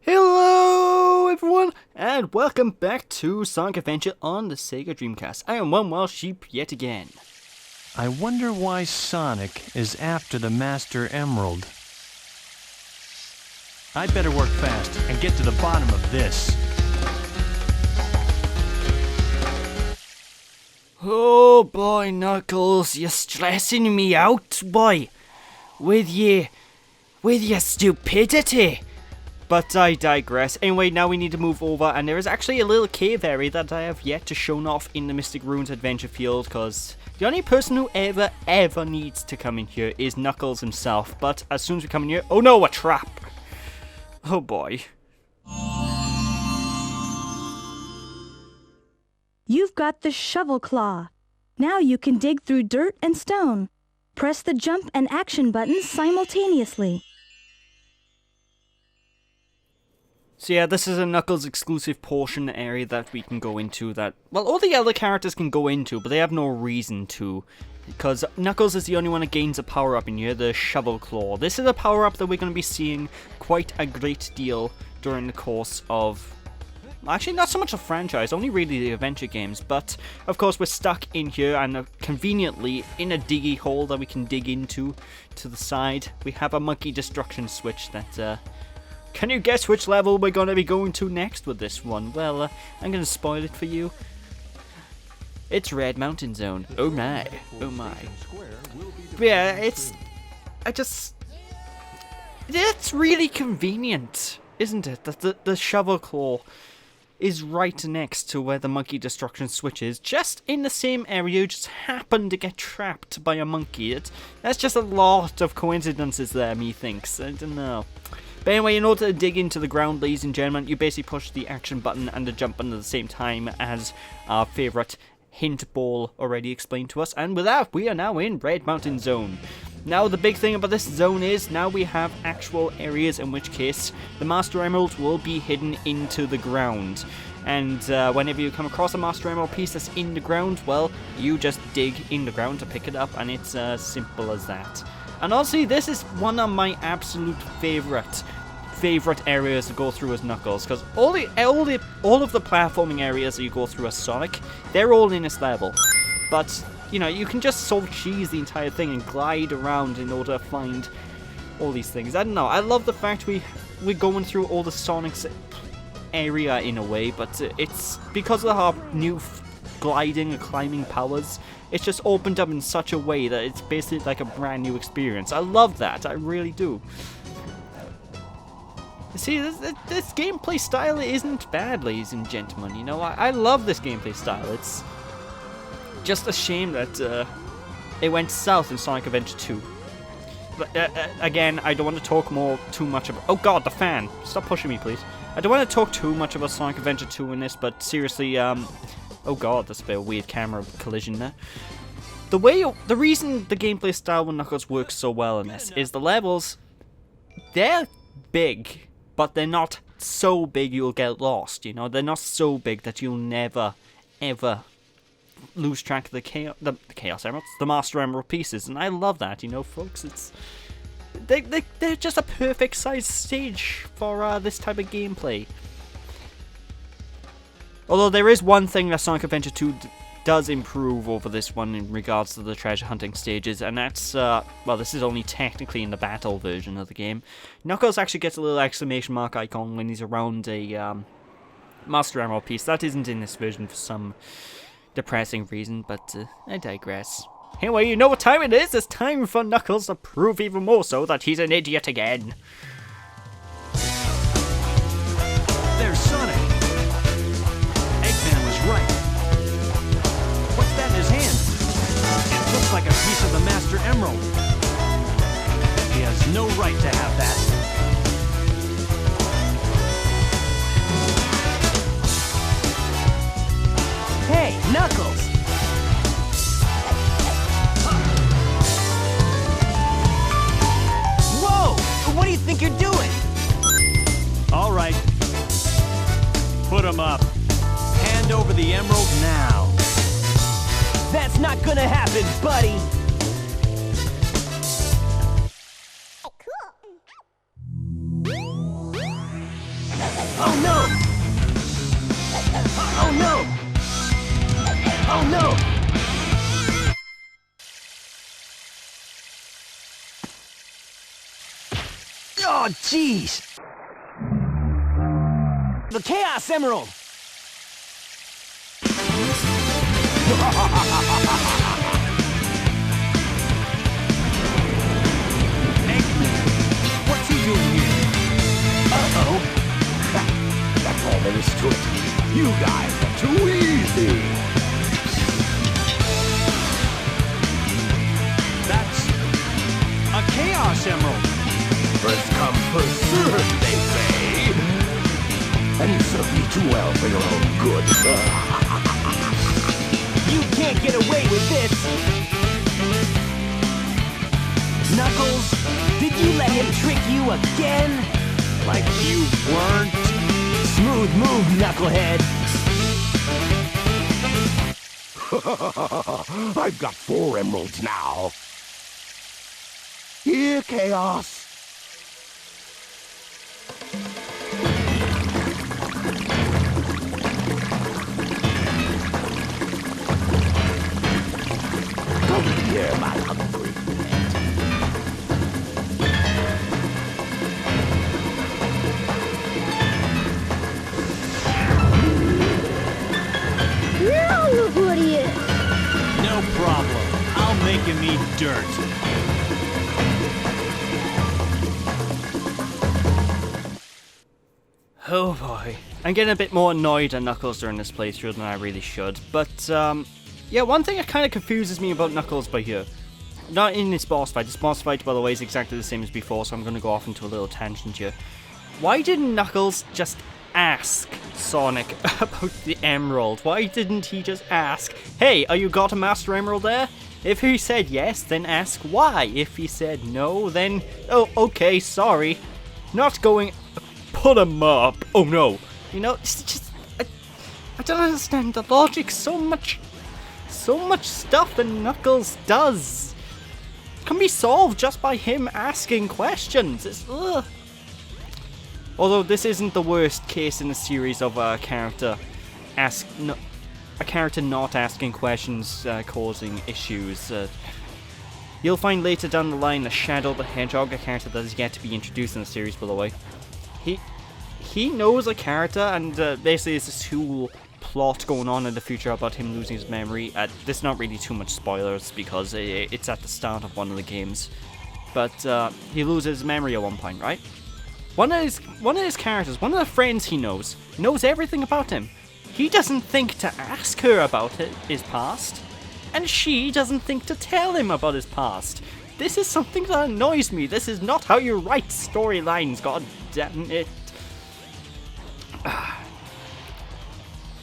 Hello everyone, and welcome back to Sonic Adventure on the SEGA Dreamcast. I am one wild sheep yet again. I wonder why Sonic is after the Master Emerald. I'd better work fast and get to the bottom of this. Oh boy, Knuckles, you're stressing me out, boy. With your stupidity. But I digress. Anyway, now we need to move over, and there is actually a little cave area that I have yet to show off in the Mystic Ruins Adventure Field, because the only person who ever needs to come in here is Knuckles himself. But as soon as we come in here, oh no, a trap! Oh boy. You've got the shovel claw. Now you can dig through dirt and stone. Press the jump and action buttons simultaneously. So yeah, this is a Knuckles exclusive portion area that we can go into that, well, all the other characters can go into, but they have no reason to. Because Knuckles is the only one that gains a power-up in here, the Shovel Claw. This is a power-up that we're going to be seeing quite a great deal during the course of... Actually, not so much the franchise, only really the adventure games. But, of course, we're stuck in here and conveniently in a diggy hole that we can dig into to the side. We have a monkey destruction switch that... Can you guess which level we're going to be going to next with this one? Well, I'm going to spoil it for you. It's Red Mountain Zone. Oh my. Oh my. But yeah, it's really convenient, isn't it? That the Shovel Claw is right next to where the monkey destruction switch is. Just in the same area, you just happen to get trapped by a monkey. That's just a lot of coincidences there, methinks. I don't know. But anyway, in order to dig into the ground, ladies and gentlemen, you basically push the action button and the jump button at the same time, as our favourite hint ball already explained to us. And with that, we are now in Red Mountain Zone. Now, the big thing about this zone is now we have actual areas in which case the Master Emerald will be hidden into the ground. And whenever you come across a Master Emerald piece that's in the ground, well, you just dig in the ground to pick it up, and it's as simple as that. And honestly, this is one of my absolute favorite areas to go through as Knuckles, because all of the platforming areas that you go through as Sonic, they're all in this level. But you know, you can just salt cheese the entire thing and glide around in order to find all these things. I don't know. I love the fact we're going through all the Sonic's area in a way, but it's because of our new gliding and climbing powers. It's just opened up in such a way that it's basically like a brand new experience. I love that. I really do. See, this gameplay style isn't bad, ladies and gentlemen. You know, I love this gameplay style. It's just a shame that it went south in Sonic Adventure 2. But again, I don't want to talk too much about... Oh god, the fan! Stop pushing me, please. I don't want to talk too much about Sonic Adventure 2 in this, but seriously, oh god, that's a bit of a weird camera collision there. The reason the gameplay style with Knuckles works so well in this is the levels, they're big, but they're not so big you'll get lost, you know? They're not so big that you'll never, ever lose track of the Chaos Emeralds, the Master Emerald pieces, and I love that, you know, folks. They're just a perfect sized stage for this type of gameplay. Although there is one thing that Sonic Adventure 2 does improve over this one in regards to the treasure hunting stages, and that's, well, this is only technically in the battle version of the game. Knuckles actually gets a little exclamation mark icon when he's around a Master Emerald piece. That isn't in this version for some depressing reason, but I digress. Anyway, you know what time it is? It's time for Knuckles to prove even more so that he's an idiot again. There's Sonic! Eggman was right. What's that in his hand? It looks like a piece of the Master Emerald. He has no right to have that. Hey, Knuckles! Whoa! What do you think you're doing? All right. Put him up. Hand over the emerald now. That's not gonna happen, buddy! Oh no! Oh no! Oh no! Oh, jeez! The Chaos Emerald! Eggman, what's he doing here? Uh-oh. That's all there is to it. You guys are too easy. That's a Chaos Emerald. First come, first served, they say. And you serve me too well for your own good. You can't get away with this! Knuckles, did you let him trick you again? Like you weren't. Smooth move, Knucklehead. I've got 4 emeralds now. Here, Chaos. Come here, my hungry friend. Now look what he is. No problem. I'll make him eat dirt. Oh boy. I'm getting a bit more annoyed at Knuckles during this playthrough than I really should. But, yeah, one thing that kind of confuses me about Knuckles by here. Not in this boss fight. This boss fight, by the way, is exactly the same as before, so I'm going to go off into a little tangent here. Why didn't Knuckles just ask Sonic about the emerald? Why didn't he just ask, hey, are you got a Master Emerald there? If he said yes, then ask why. If he said no, then, oh, okay, sorry. Not going, put him up. Oh no. You know, it's just, I don't understand the logic. So much stuff that Knuckles does can be solved just by him asking questions. It's, ugh. Although this isn't the worst case in the series of a character not asking questions causing issues. You'll find later down the line that Shadow the Hedgehog, a character that is yet to be introduced in the series, by the way. He knows a character, and basically there's this whole plot going on in the future about him losing his memory. There's not really too much spoilers because it's at the start of one of the games. But he loses his memory at one point, right? One of his characters, one of the friends he knows everything about him. He doesn't think to ask her about his past, and she doesn't think to tell him about his past. This is something that annoys me. This is not how you write storylines, god damn it.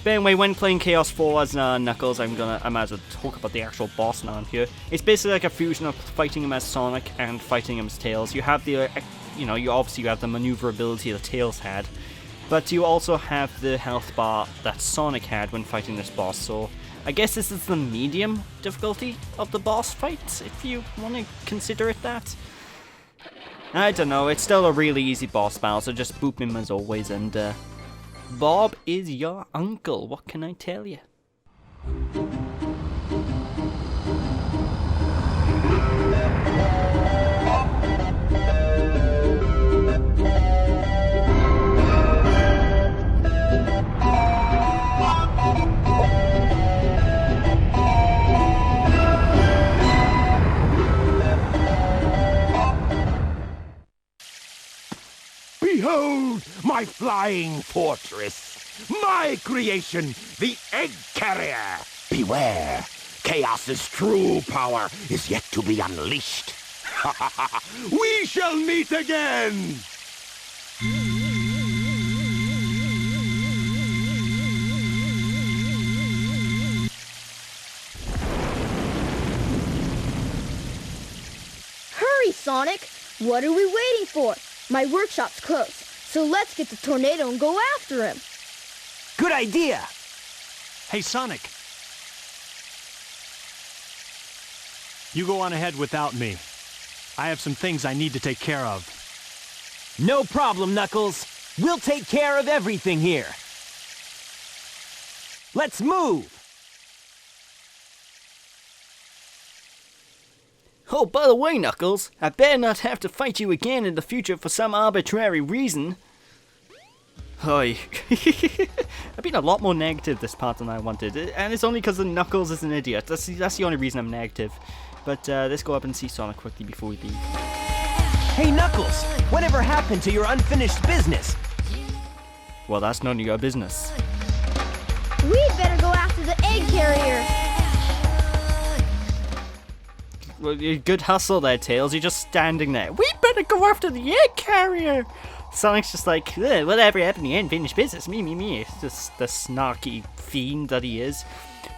But anyway, when playing Chaos 4 as Knuckles, I might as well talk about the actual boss now here. It's basically like a fusion of fighting him as Sonic and fighting him as Tails. You have the, you obviously have the maneuverability that Tails had, but you also have the health bar that Sonic had when fighting this boss, so I guess this is the medium difficulty of the boss fight, if you want to consider it that. I don't know, it's still a really easy boss battle, so just boop him as always, and Bob is your uncle, what can I tell you? Behold my flying fortress, my creation, the Egg Carrier. Beware, Chaos's true power is yet to be unleashed. We shall meet again! Hurry, Sonic! What are we waiting for? My workshop's closed, so let's get the tornado and go after him. Good idea! Hey, Sonic. You go on ahead without me. I have some things I need to take care of. No problem, Knuckles. We'll take care of everything here. Let's move! Oh, by the way, Knuckles, I better not have to fight you again in the future for some arbitrary reason. Hi. I've been a lot more negative this part than I wanted, and it's only because Knuckles is an idiot. That's the only reason I'm negative. But let's go up and see Sonic quickly before we leave. Hey, Knuckles! Whatever happened to your unfinished business? Well, that's none of your business. We'd better go after the egg carrier. Well, good hustle there, Tails. You're just standing there. We better go after the egg carrier! Sonic's just like, whatever happened to the unfinished business, me. It's just the snarky fiend that he is.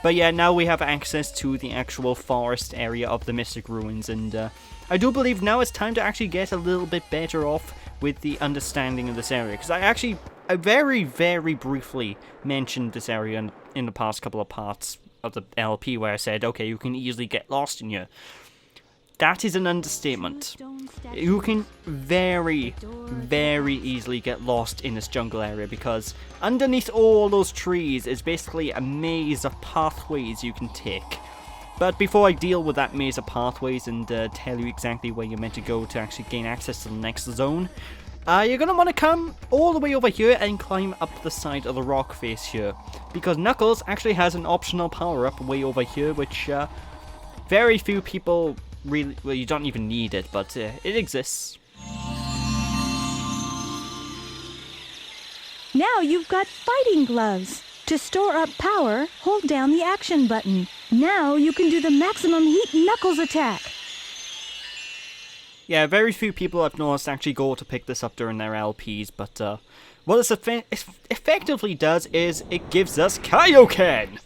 But yeah, now we have access to the actual forest area of the Mystic Ruins, and I do believe now it's time to actually get a little bit better off with the understanding of this area. Because I very, very briefly mentioned this area in the past couple of parts of the LP where I said, okay, you can easily get lost in here. That is an understatement. You can very, very easily get lost in this jungle area because underneath all those trees is basically a maze of pathways you can take. But before I deal with that maze of pathways and tell you exactly where you're meant to go to actually gain access to the next zone, you're going to want to come all the way over here and climb up the side of the rock face here. Because Knuckles actually has an optional power-up way over here, which very few people really, well, you don't even need it, but it exists. Now you've got fighting gloves. To store up power, hold down the action button. Now you can do the maximum heat Knuckles attack. Yeah, very few people I've noticed actually go to pick this up during their LPs, but what this effectively does is it gives us Kaioken!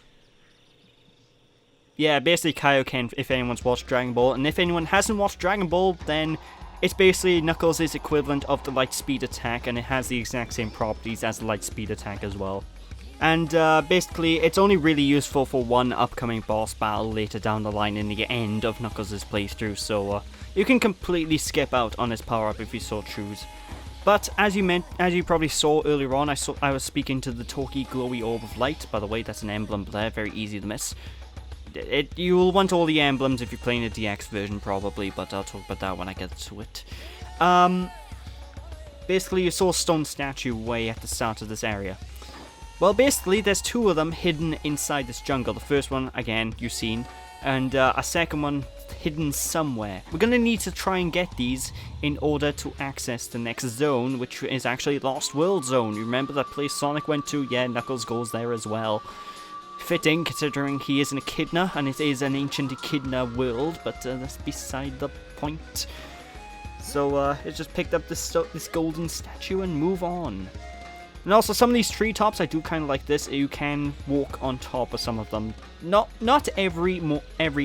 Yeah, basically Kaioken if anyone's watched Dragon Ball, and if anyone hasn't watched Dragon Ball, then it's basically Knuckles' equivalent of the light speed attack, and it has the exact same properties as the light speed attack as well. And basically, it's only really useful for one upcoming boss battle later down the line in the end of Knuckles' playthrough, so you can completely skip out on his power-up if you so choose. But as you probably saw earlier on, I was speaking to the Toki Glowy Orb of Light. By the way, that's an emblem there, very easy to miss. You will want all the emblems if you're playing a DX version probably, but I'll talk about that when I get to it. Basically, you saw a stone statue way at the start of this area. Well, basically, there's two of them hidden inside this jungle. The first one, again, you've seen, and a second one hidden somewhere. We're going to need to try and get these in order to access the next zone, which is actually Lost World Zone. You remember that place Sonic went to? Yeah, Knuckles goes there as well. Fitting, considering he is an echidna, and it is an ancient echidna world, but that's beside the point. So, let's just pick up this golden statue and move on. And also, some of these treetops, I do kind of like this. You can walk on top of some of them. Not every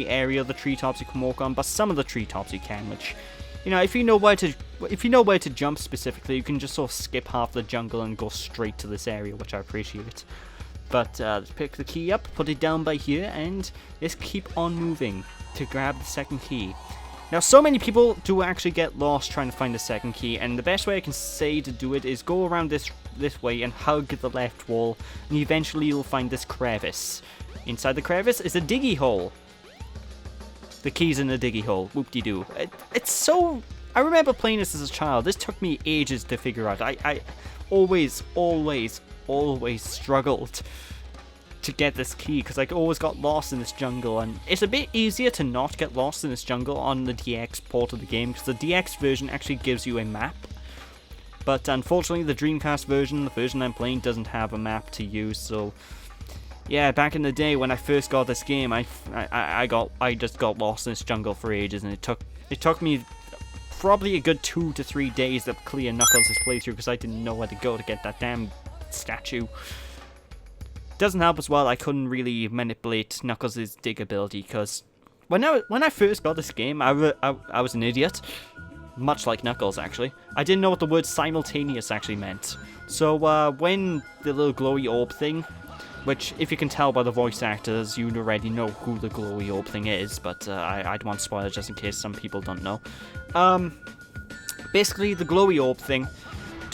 area of the treetops you can walk on, but some of the treetops you can, which, you know, if you know where to jump specifically, you can just sort of skip half the jungle and go straight to this area, which I appreciate. But let's pick the key up, put it down by here, and let's keep on moving to grab the second key. Now, so many people do actually get lost trying to find the second key, and the best way I can say to do it is go around this way and hug the left wall, and eventually you'll find this crevice. Inside the crevice is a diggy hole. The key's in the diggy hole. Whoop-de-doo. It's so... I remember playing this as a child. This took me ages to figure out. I always struggled to get this key because I always got lost in this jungle, and it's a bit easier to not get lost in this jungle on the DX port of the game because the DX version actually gives you a map, but unfortunately the Dreamcast version, the version I'm playing, doesn't have a map to use. So yeah, back in the day when I first got this game, I just got lost in this jungle for ages, and it took me probably a good 2 to 3 days to clear Knuckles' playthrough because I didn't know where to go to get that damn statue. Doesn't help as well, I couldn't really manipulate Knuckles' dig ability because when I first got this game, I was an idiot, much like Knuckles actually. I didn't know what the word simultaneous actually meant. So when the little glowy orb thing, which if you can tell by the voice actors, you already know who the glowy orb thing is, but I'd want spoilers just in case some people don't know. Basically the glowy orb thing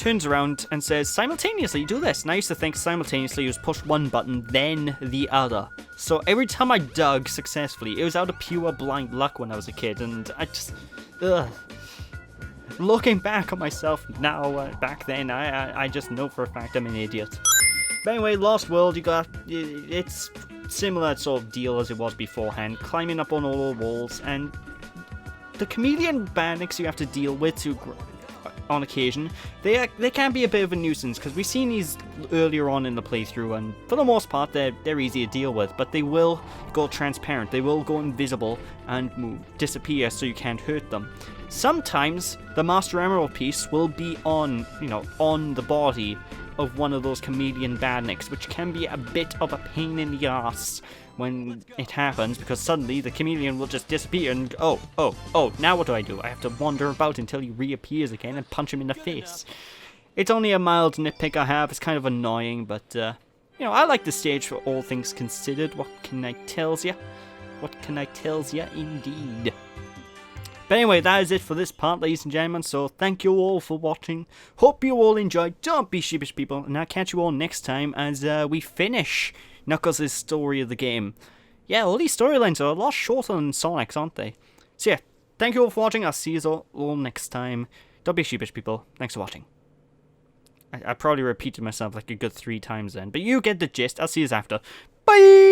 turns around and says, simultaneously do this. And I used to think simultaneously was push one button, then the other. So every time I dug successfully, it was out of pure blind luck when I was a kid, and I just... Ugh. Looking back on myself now, back then, I just know for a fact I'm an idiot. But anyway, Lost World, it's similar sort of deal as it was beforehand, climbing up on all the walls, and the chameleon bandits you have to deal with on occasion, they can be a bit of a nuisance, because we've seen these earlier on in the playthrough, and for the most part they're easy to deal with, but they will go transparent, they will go invisible and disappear so you can't hurt them. Sometimes the Master Emerald piece will be on the body of one of those chameleon badniks, which can be a bit of a pain in the ass when it happens, because suddenly the chameleon will just disappear and oh, now what do? I have to wander about until he reappears again and punch him in the face. It's only a mild nitpick I have, it's kind of annoying, but I like the stage for all things considered. What can I tells ya? What can I tells ya indeed? But anyway, that is it for this part, ladies and gentlemen, so thank you all for watching. Hope you all enjoyed. Don't be sheepish, people, and I'll catch you all next time as we finish Knuckles' story of the game. Yeah, all these storylines are a lot shorter than Sonic's, aren't they? So yeah, thank you all for watching. I'll see you all next time. Don't be sheepish, people. Thanks for watching. I probably repeated myself like a good 3 times then, but you get the gist. I'll see you after. Bye!